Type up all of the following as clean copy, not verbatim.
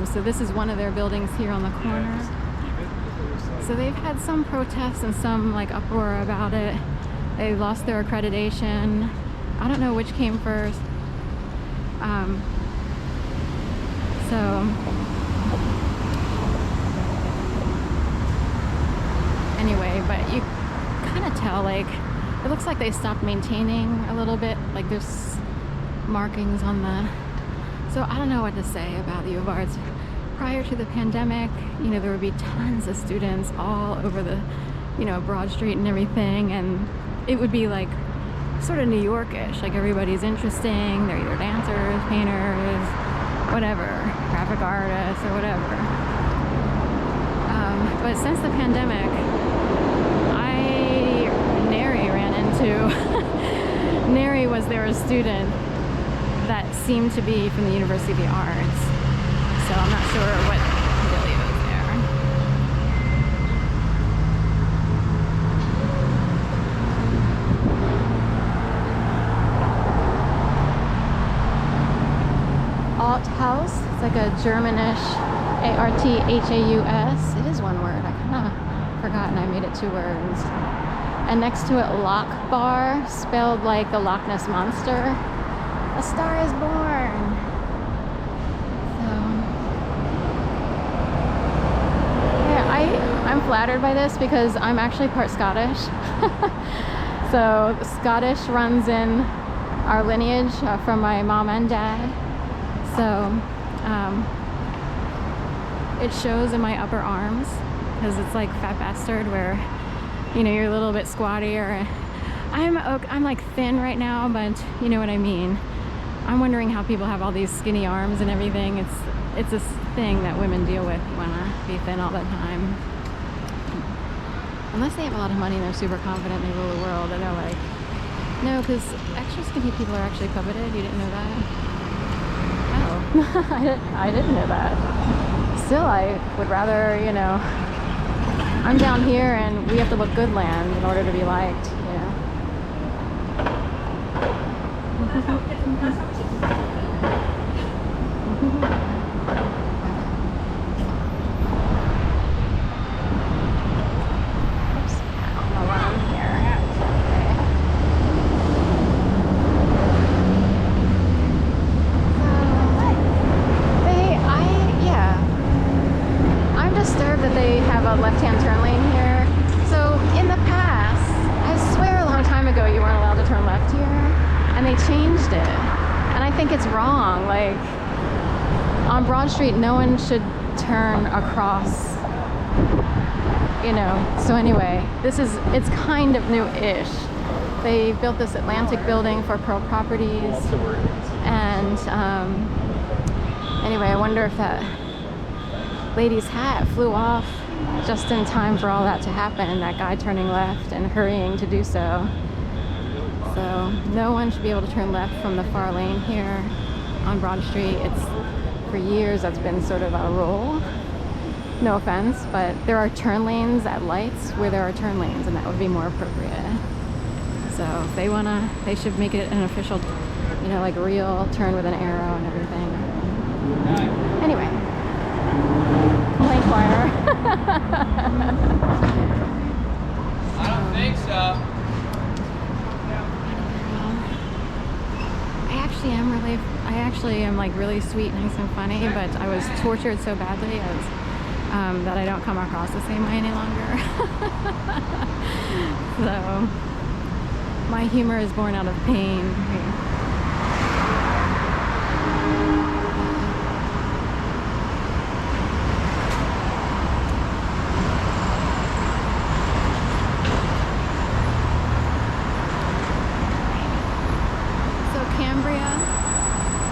So this is one of their buildings here on the corner. So they've had some protests and some like uproar about it. They lost their accreditation. I don't know which came first. Anyway, but you kind of tell, like, it looks like they stopped maintaining a little bit. Like there's markings on the, so I don't know what to say about the U of Arts. Prior to the pandemic, you know, there would be tons of students all over the, you know, Broad Street and everything, and it would be like sort of New York-ish, like everybody's interesting, they're either dancers, painters, whatever, graphic artists or whatever. But since the pandemic, Neri ran into, Neri was there a student that seemed to be from the University of the Arts, so I'm not sure what really was there. Alt House. It's like a Germanish Arthaus. It is one word. I kind of forgotten I made it 2 words. And next to it, Loch Bar, spelled like the Loch Ness Monster. A Star is Born. So yeah, I'm flattered by this because I'm actually part Scottish. So Scottish runs in our lineage from my mom and dad. So it shows in my upper arms because it's like Fat Bastard, where, you know, you're a little bit squattier. I'm like thin right now, but you know what I mean. I'm wondering how people have all these skinny arms and everything. It's a thing that women deal with. You wanna be thin all the time. Unless they have a lot of money and they're super confident they rule the world, and they're like, no, because extra skinny people are actually coveted. You didn't know that? Oh, I didn't know that. Still, I would rather, you know, I'm down here and we have to look good land in order to be liked, you know. Left-hand turn lane here. So in the past, I swear a long time ago, you weren't allowed to turn left here, and they changed it. And I think it's wrong. Like on Broad Street, no one should turn across, you know. So anyway, it's kind of new-ish. They built this Atlantic building for Pearl Properties, and anyway, I wonder if that lady's hat flew off just in time for all that to happen, that guy turning left and hurrying to do so. So no one should be able to turn left from the far lane here on Broad Street. For years that's been sort of a rule. No offense, but there are turn lanes at lights where there are turn lanes, and that would be more appropriate. So if they wanna, they should make it an official, you know, like real turn with an arrow and everything. Anyway. Lane choir. I don't think so. I actually am like really sweet, nice, and funny, but I was tortured so badly that I don't come across the same way any longer. So my humor is born out of pain.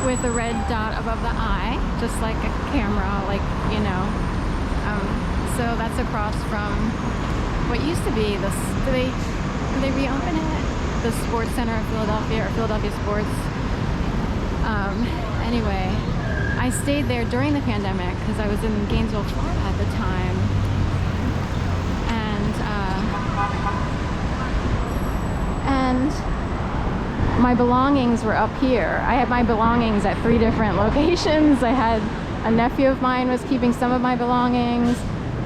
With a red dot above the eye, just like a camera, like, you know. So that's across from what used to be the, did they reopen it? The Sports Center of Philadelphia, or Philadelphia Sports. Anyway, I stayed there during the pandemic because I was in Gainesville, Florida at the time. And my belongings were up here. I had my belongings at 3 different locations. I had A nephew of mine was keeping some of my belongings.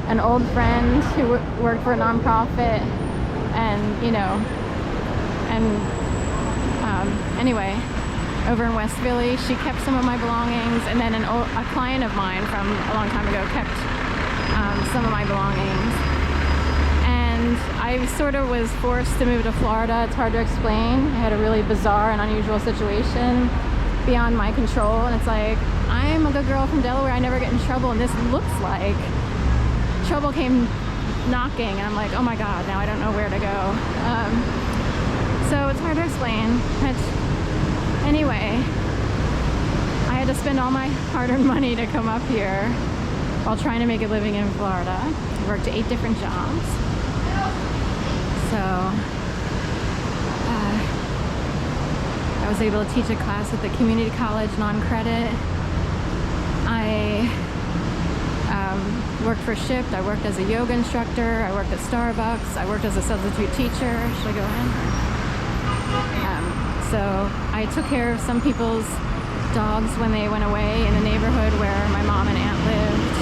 An old friend who worked for a nonprofit, and anyway, over in West Philly, she kept some of my belongings, and then a client of mine from a long time ago kept some of my belongings. And I sort of was forced to move to Florida. It's hard to explain. I had a really bizarre and unusual situation beyond my control, and it's like, I'm a good girl from Delaware, I never get in trouble, and this looks like trouble came knocking, and I'm like, oh my god, now I don't know where to go. So it's hard to explain. But anyway, I had to spend all my hard-earned money to come up here while trying to make a living in Florida. I worked 8 different jobs. So I was able to teach a class at the community college, non-credit. I worked for Shipt. I worked as a yoga instructor. I worked at Starbucks. I worked as a substitute teacher. Should I go in? So I took care of some people's dogs when they went away in the neighborhood where my mom and aunt lived.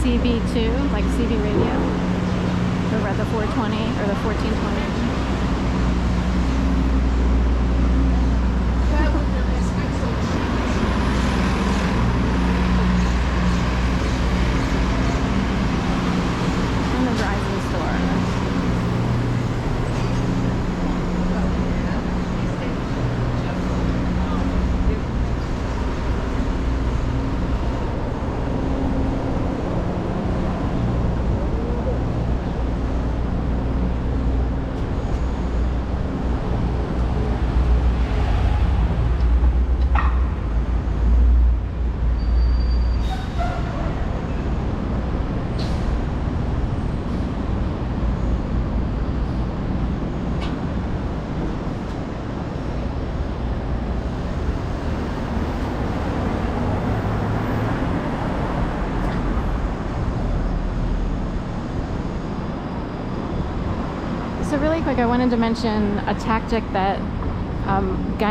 CB2, like CB radio, over at the 420 or the 1420. So really quick, I wanted to mention a tactic that